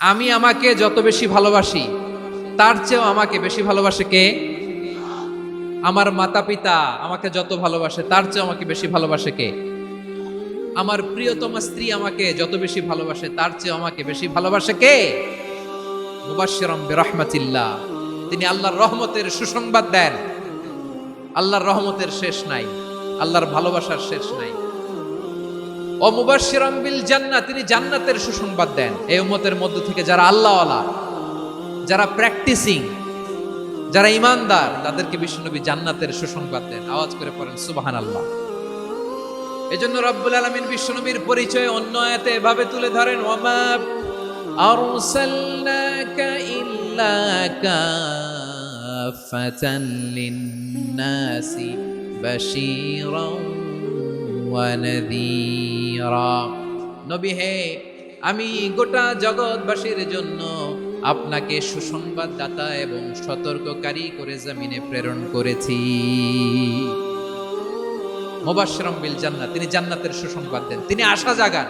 আমি আমাকে যত বেশি ভালোবাসি তার চেয়েও আমাকে বেশি ভালোবাসে কে? আমার মাতা পিতা আমাকে যত ভালোবাসে তার চেয়েও আমাকে বেশি ভালোবাসে কে? আমার প্রিয়তমা স্ত্রী আমাকে যত বেশি ভালোবাসে তার চেয়েও আমাকে বেশি ভালোবাসে কে? মুবাশশিরাম বিরহমাতিল্লাহ, তিনি আল্লাহর রহমতের সুসংবাদ দেন। আল্লাহর রহমতের শেষ নাই, আল্লাহর ভালোবাসার শেষ নাই। ও মুবাশশিরাম বিল জান্নাহ, তিনি জান্নাতের সুসংবাদ দেন। এই উম্মতের মধ্য থেকে যারা আল্লাহওয়ালা, যারা প্র্যাকটিসিং, যারা ইমানদার, তাদেরকে বিশ্বনবী জান্নাতের সুসংবাদ দেন। আওয়াজ করে পড়েন সুবহানাল্লাহ। এজন্য রব্বুল আলামিন বিশ্বনবীর পরিচয় অন্য আয়াতে এভাবে তুলে ধরেন, ওয়ামা আরসালনাকা ইল্লা কাফাতান লিন্নাসি বাশীরাও ওয়া নাযীরা। নবী হে, আমি গোটা জগৎবাসীর জন্য আপনাকে সুসংবাদদাতা এবং সতর্ককারী করে জমিনে প্রেরণ করেছি। মুবাশশিরাম বিল জান্নাহ, তিনি জান্নাতের সুসংবাদ দেন, তিনি আশা জাগান।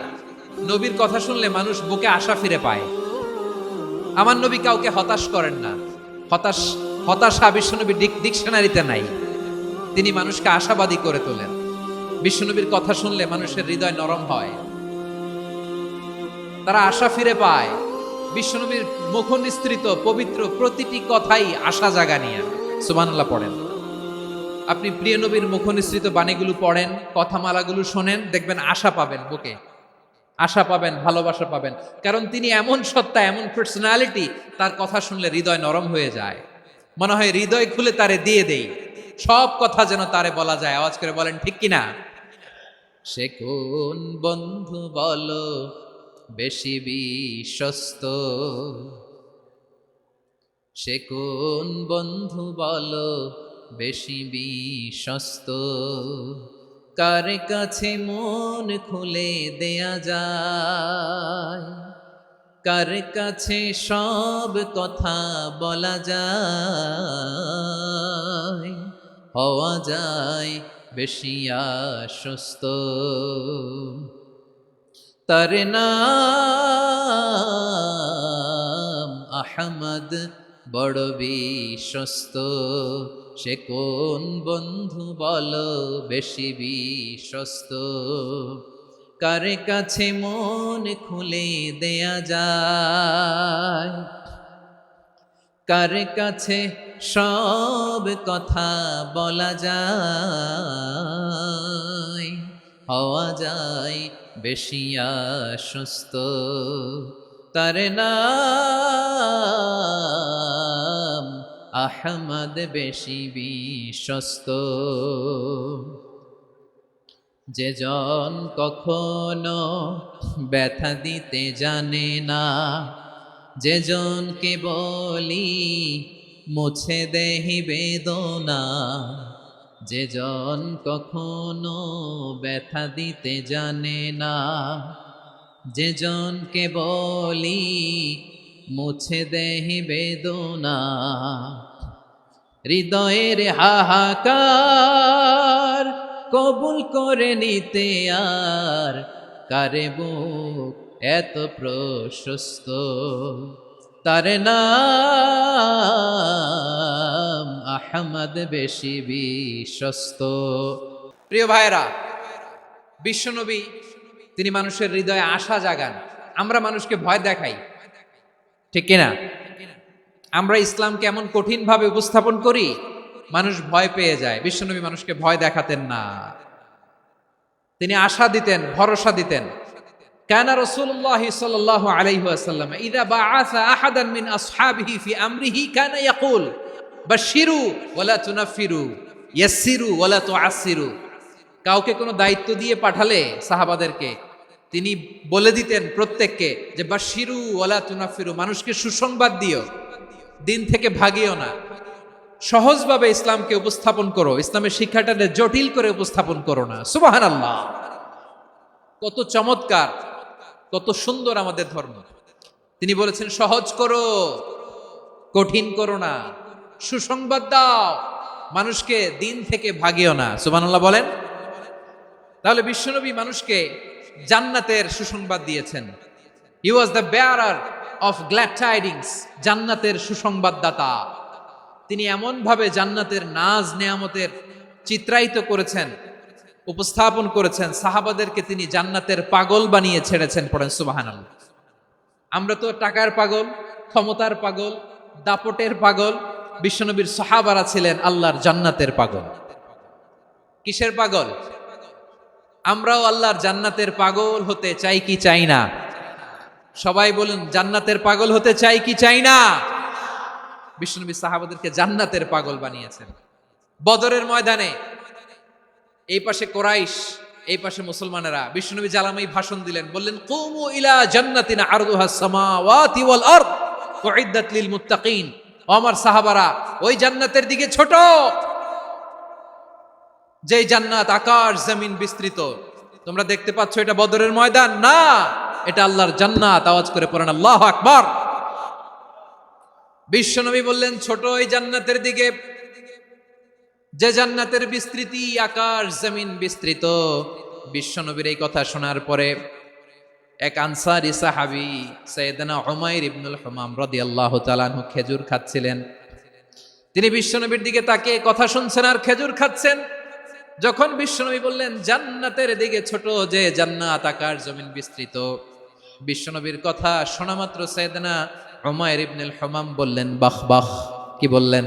নবীর কথা শুনলে মানুষ বুকে আশা ফিরে পায়। আমার নবী কাউকে হতাশ করেন না। হতাশা বিশ্বনবী ডিকশনারিতে নাই। তিনি মানুষকে আশাবাদী করে তোলেন। বিশ্বনবীর কথা শুনলে মানুষের হৃদয় নরম হয়, তারা আশা ফিরে পায়। বিশ্বনবীর মুখ নিঃসৃত পবিত্র প্রতিটি কথাই আশা জাগানিয়া। সুবহানাল্লাহ পড়েন। আপনি প্রিয় নবীর মুখ নিঃসৃত বাণীগুলো পড়েন, কথামালাগুলো শোনেন, দেখবেন আশা পাবেন, বুকে আশা পাবেন, ভালোবাসা পাবেন। কারণ তিনি এমন সত্তা, এমন পার্সোনালিটি, তার কথা শুনলে হৃদয় নরম হয়ে যায়। মনে হয় হৃদয় খুলে তারে দিয়ে দেই, সব কথা যেন তারে বলা যায়। আওয়াজ করে বলেন ঠিক কিনা? সে কোন বন্ধু বলো বেশি বিশ্বস্ত, সে কোন বন্ধু বলো বেশি বিশ্বস্ত, কার কাছে মন খুলে দেয়া যায়, কার কাছে সব কথা বলা যায়, হওয়া যায় বেশি আশ্বস্ত। তার নাম আহমদ, বড় বিশ্বস্ত। সে কোন বন্ধু বলো বেশি বিশ্বস্ত, কার কাছে মন খুলে দেয়া যায়, কার কাছে সব কথা বলা যায়, হওয়া যায় বেশি আশ্বস্ত। তার নাম আহমদ, বেশি বিশ্বস্ত। যে জন কখনো ব্যথা দিতে জানে না, যে জনকে বলি মুছে দেহি বেদনা, যে জন কখনো ব্যথা দিতে জানে না, যে জনকে বলি মুছে দেহি বেদনা, হৃদয়ের হাহাকার কবুল করে নিতে আর কারে বুক এত প্রশস্ত। তার নাম আহমদ, বেশি বিশ্বস্ত। প্রিয় ভাইরা, বিশ্বনবী তিনি মানুষের হৃদয়ে আশা জাগান। আমরা মানুষকে ভয় দেখাই, ঠিক কিনা? আমরা ইসলামকে এমন কঠিন ভাবে উপস্থাপন করি, মানুষ ভয় পেয়ে যায়। বিশ্বনবী মানুষকে ভয় দেখাতেন না, তিনি আশা দিতেন, ভরসা দিতেন। কানা রাসূলুল্লাহ সাল্লাল্লাহু আলাইহি ওয়াসাল্লাম ইযা বাআসা আহাদান মিন আসহাবিহি ফি আমরিহি কানা ইয়াকুল বাশশিরু ওয়ালা তুনাফিরু, ইয়াসসিরু ওয়ালা তুআসসিরু। কাউকে কোনো দায়িত্ব দিয়ে পাঠালে সাহাবাদেরকে তিনি বলে দিতেন প্রত্যেককে যে বাশশিরু ওয়ালা তুনাফিরু, মানুষকে সুসংবাদ দিও, দিন থেকে ভাগিও না, সহজভাবে ইসলামকে উপস্থাপন করো, ইসলামের শিক্ষাটাকে জটিল করে উপস্থাপন করো না। সুবহানাল্লাহ, কত চমৎকার, কত সুন্দর আমাদের ধর্ম। তিনি বলেছেন সহজ করো, কঠিন করো না, সুসংবাদ দাও, মানুষকে দিন থেকে ভাগিও না। সুবহানাল্লাহ বলেন। তাহলে বিশ্বনবী মানুষকে জান্নাতের সুসংবাদ দিয়েছেন। He was the bearer of glad tidings, জান্নাতের সুসংবাদদাতা। তিনি এমনভাবে জান্নাতের নাজ নেয়ামতের চিত্রায়িত করেছেন, উপস্থাপন করেছেন, সাহাবাদেরকে তিনি জান্নাতের পাগল বানিয়ে ছেড়েছেন। পড়েন সুবহানাল্লাহ। আমরা তো টাকার পাগল, ক্ষমতার পাগল, দাপটের পাগল। বিশ্বনবীর সাহাবারা ছিলেন আল্লাহর জান্নাতের পাগল। কিসের পাগল? আমরাও আল্লাহর জান্নাতের পাগল হতে চাই কি চাই না? সবাই বলুন, জান্নাতের পাগল হতে চাই কি চাই না? বিশ্বনবী সাহাবাদেরকে জান্নাতের পাগল বানিয়েছেন। বদরের ময়দানে এই পাশে কোরাইশ, এই পাশে মুসলমানেরা। বিশ্বনবী জালামাই ভাষণ দিলেন, বললেন, কুমু ইলা জান্নাতিন আরদুহাস সামাওয়াতি ওয়াল আরদ উইদ্দাত লিল মুত্তাকিন। ও আমার সাহাবারা, ওই জান্নাতের দিকে ছোট, যেই জান্নাত আকাশ জমিন বিস্তৃত। তোমরা দেখতে পাচ্ছ এটা বদরের ময়দান না, এটা আল্লাহর জান্নাত। আওয়াজ করে পড়েন আল্লাহু আকবার। বিশ্বনবী বললেন, ছোট ওই জান্নাতের দিকে, যে জান্নাতের বিস্তৃতি আকাশ জমিন বিস্তৃত। বিশ্বনবীর এই কথা শোনার পরে এক আনসারী সাহাবী সাইয়েদনা উমাইর ইবনুল হুমাম রাদিয়াল্লাহু তাআলা আনহু খেজুর খাচ্ছিলেন। তিনি বিশ্বনবীর দিকে তাকিয়ে কথা শুনছেন আর খেজুর খাচ্ছেন। যখন বিশ্বনবী বললেন জান্নাতের দিকে ছোট, যে জান্নাত আকাশ জমিন বিস্তৃত, বিশ্বনবীর কথা শোনা মাত্র সাইয়েদনা উমাইর ইবনুল হুমাম বললেন বাহ বাহ। কি বললেন?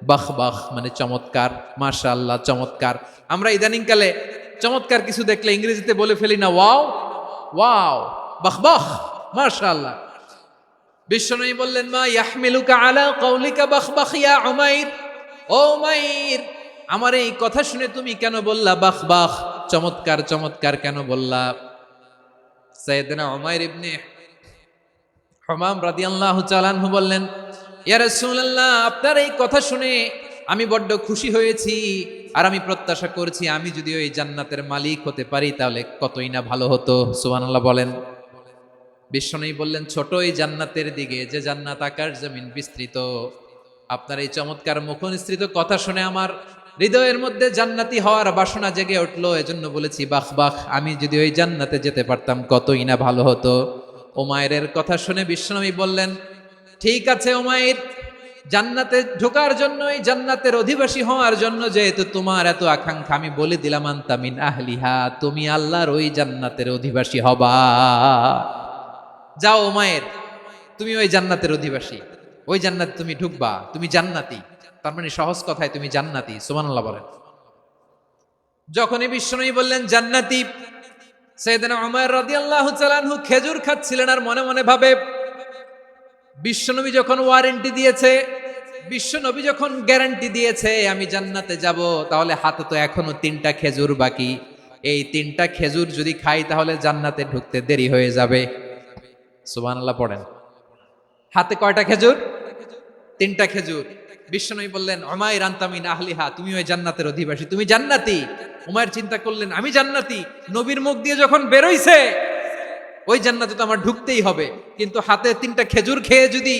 বাহ বাহ মানে চমৎকার, মাশাআল্লাহ চমৎকার। আমরা ইদানিং কালে চমৎকার কিছু দেখলে ইংরেজিতে বলে ফেলি না, ওয়াও ওয়াও, বাহ বাহ, মাশাআল্লাহ। বিশ্বনবী বললেন, মা ইয়াহমিলুকা আলা কওলিকা বাহ বাহ ইয়া উমাইর। ও উমাইর, আমার এই কথা শুনে তুমি কেন বললা বাহ বাহ, চমৎকার চমৎকার কেন বললা? সাইয়েদনা উমাইর ইবনে হুমাম রাদিয়াল্লাহু তাআলা আনহু বললেন, ইয়া রাসূলুল্লাহ, আপনার এই কথা শুনে আমি বড্ড খুশি হয়েছি, আর আমি প্রত্যাশা করছি আমি যদি ওই জান্নাতের মালিক হতে পারি তাহলে কতই না ভালো হতো। সুবহানাল্লাহ বলেন। বিশ্বনবী বললেন, ছোট এই জান্নাতের দিকে, যে জান্নাত আকাশ জমিন বিস্তৃত। আপনার এই চমৎকার মুখনিসৃত কথা শুনে আমার হৃদয়ের মধ্যে জান্নাতি হওয়ার বাসনা জেগে উঠলো, এজন্য বলেছি বাহ বাহ, আমি যদি ওই জান্নাতে যেতে পারতাম কতই না ভালো হতো। উমাইরের কথা শুনে বিশ্বনবী বললেন, ঠিক আছে উমাইর, জান্নাতে ঢোকার জন্য, এই জান্নাতের অধিবাসী হওয়ার জন্য যেহেতু তোমার এত আকাঙ্ক্ষা, আমি বলে দিলাম আনতা মিন আহলিহা, তুমি আল্লাহর ওই জান্নাতের অধিবাসী হবা। যাও উমাইর, তুমি ওই জান্নাতের অধিবাসী, ওই জান্নাতে তুমি ঢুকবা, তুমি জান্নাতি। তার মানে সহজ কথায় তুমি জান্নাতি। সুবহানাল্লাহ বলেন। যখনই বিশ্বনবী বললেন জান্নাতি, সাইয়েদনা উমাইর রাদিয়াল্লাহু তাআলা আনহু খেজুর খাচ্ছিলেন আর মনে মনে ভাবে, বিশ্বনবী যখন ওয়ারেন্টি দিয়েছে, বিশ্বনবী যখন গ্যারান্টি দিয়েছে আমি জান্নাতে যাব, তাহলে হাতে তো এখনো 3টা খেজুর বাকি। এই 3টা খেজুর যদি খাই তাহলে জান্নাতে ঢুকতে দেরি হয়ে যাবে। সুবহানাল্লাহ পড়েন। হাতে কয়টা খেজুর? 3টা খেজুর। বিশ্বনবী বললেন, উমাইর আনতা মিন আহলিহা, তুমি ওই জান্নাতের অধিবাসী, তুমি জান্নাতি। উমাইর চিন্তা করলেন, আমি জান্নাতি, নবীর মুখ দিয়ে যখন বেরোইছে ওই জান্নাতে তো আমার ঢুকতেই হবে, কিন্তু হাতে 3টা খেজুর খেয়ে যদি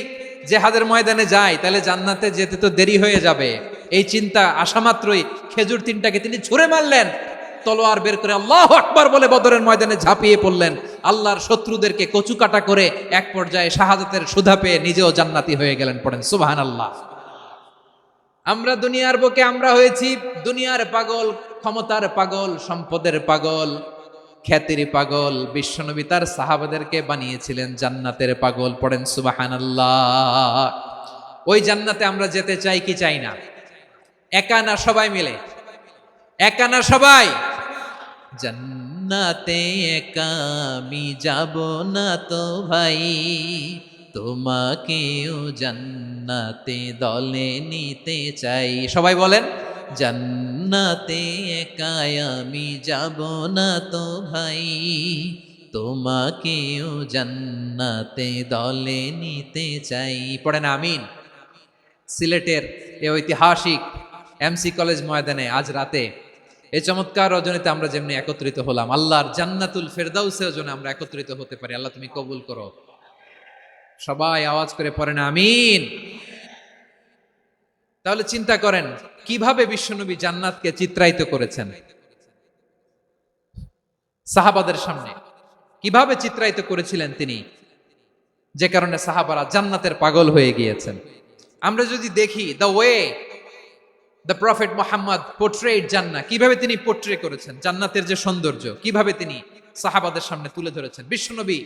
জিহাদের ময়দানে যাই তাহলে জান্নাতে যেতে তো দেরি হয়ে যাবে। এই চিন্তা আসা মাত্রই খেজুর 3টাকে তিনি ছুঁড়ে মারলেন, তলোয়ার বের করে আল্লাহু আকবার বলে বদরের ময়দানে ঝাঁপিয়ে পড়লেন। আল্লাহর শত্রুদেরকে কচুকাটা করে এক পর্যায়ে শাহাদাতের সুধা পেয়ে নিজেও জান্নাতি হয়ে গেলেন। পড়েন সুবহানাল্লাহ। আমরা দুনিয়ার বুকে আমরা হয়েছি দুনিয়ার পাগল, ক্ষমতার পাগল, সম্পদের পাগল, খ্যাতির পাগল। বিশ্বনবী তার সাহাবাদেরকে বানিয়েছিলেন জান্নাতের পাগল। পড়েন সুবহানাল্লাহ। ওই জান্নাতে আমরা যেতে চাই কি চাই না? একা না সবাই মিলে? একা না সবাই? জান্নাতে একা আমি যাব না তো ভাই, তোমাকেও জান্নাতে দলে নিতে চাই। সবাই বলেন, জান্নাতে একা আমি যাব না তো ভাই, তোমাকেও জান্নাতে দলে নিতে চাই। পড়েন আমিন। সিলেটের এই ঐতিহাসিক এমসি কলেজ ময়দানে আজ রাতে এই চমৎকার রজনীতে আমরা যেমনি একত্রিত হলাম, আল্লাহর জান্নাতুল ফেরদাউসের জন্য আমরা একত্রিত হতে পারি। আল্লাহ তুমি কবুল করো। সবাই আওয়াজ করে পড়েন আমিন। তাহলে চিন্তা করেন কিভাবে বিশ্বনবী জান্নাতকে চিত্রায়িত করেছেন সাহাবাদের সামনে, কিভাবে চিত্রায়িত করেছিলেন তিনি। যে কারণে সাহাবারা জান্নাতের পাগল হয়ে গিয়েছেন। আমরা যদি দেখি the way the prophet Mohammad portrait জান্নাত, কিভাবে তিনি পোর্ট্রে করেছেন জান্নাতের যে সৌন্দর্য, কিভাবে তিনি সাহাবাদের সামনে তুলে ধরেছেন। বিশ্বনবী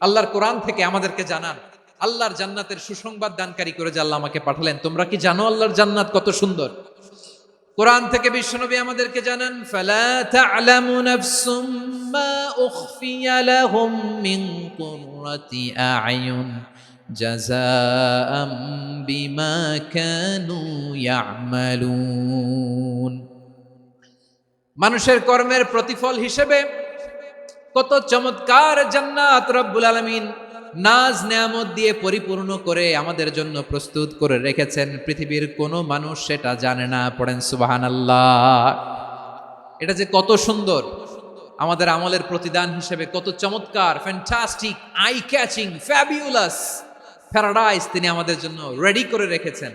আল্লাহর কোরআন থেকে আমাদেরকে জানান, আল্লাহর জান্নাতের সুসংবাদ দানকারী করে যে আল্লাহ আমাকে পাঠালেন, তোমরা কি জানো আল্লাহর জান্নাত কত সুন্দর? কোরআন থেকে বিশ্বনবী আমাদেরকে জানান, ফালা তা'লামু নাফসুম মা উখফিয়া লাহুম মিন কুররাতি আ'য়ুন জাযাআম বিমা কানু ইয়া'মালুন। মানুষের কর্মের প্রতিফল হিসেবে কত চমৎকার জান্নাত রব্বুল আলামিন নাজ নেয়ামত দিয়ে পরিপূর্ণ করে আমাদের জন্য প্রস্তুত করে রেখেছেন। পৃথিবীর কোনো মানুষ সেটা জানে না। পড়েন সুবহানাল্লাহ। এটা যে কত সুন্দর, আমাদের আমলের প্রতিদান হিসেবে কত চমৎকার, fantastic, eye catching, fabulous paradise তিনি আমাদের জন্য রেডি করে রেখেছেন।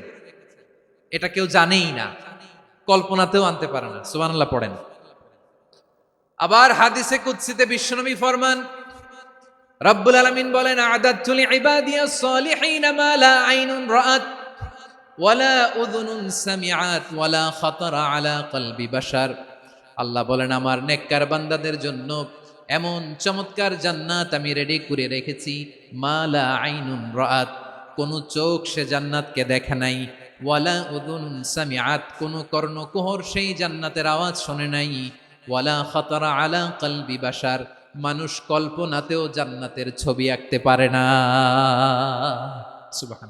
এটা কেউ জানেই না, কল্পনাতেও আনতে পারে না। সুবহানাল্লাহ পড়েন। আবার হাদিসে কুদসিতে বিশ্বনবী ফরমান, রব্বুল আলামিন বলেন, আ'দাদতু লিইবাদিয়াস সালিহিন মা লা আইনুন রাআত ওয়ালা উযুনুন সামিআত ওয়ালা খাতারা আলা কলবি বাশার। আল্লাহ বলেন, আমার নেককার বান্দাদের জন্য এমন চমৎকার জান্নাত আমি রেডি করে রেখেছি, মা লা আইনুন রাআত, কোন চোখ সে জান্নাতকে দেখে নাই, ওয়ালা উযুনুন সামিআত, কোন কর্ণকুহর সেই জান্নাতের আওয়াজ শোনে নাই, ওয়ালা খাতারা আলা কলবি বাশার, মানুষ কল্পনাতেও জান্নাতের ছবি আঁকতে পারে না। সুবহান।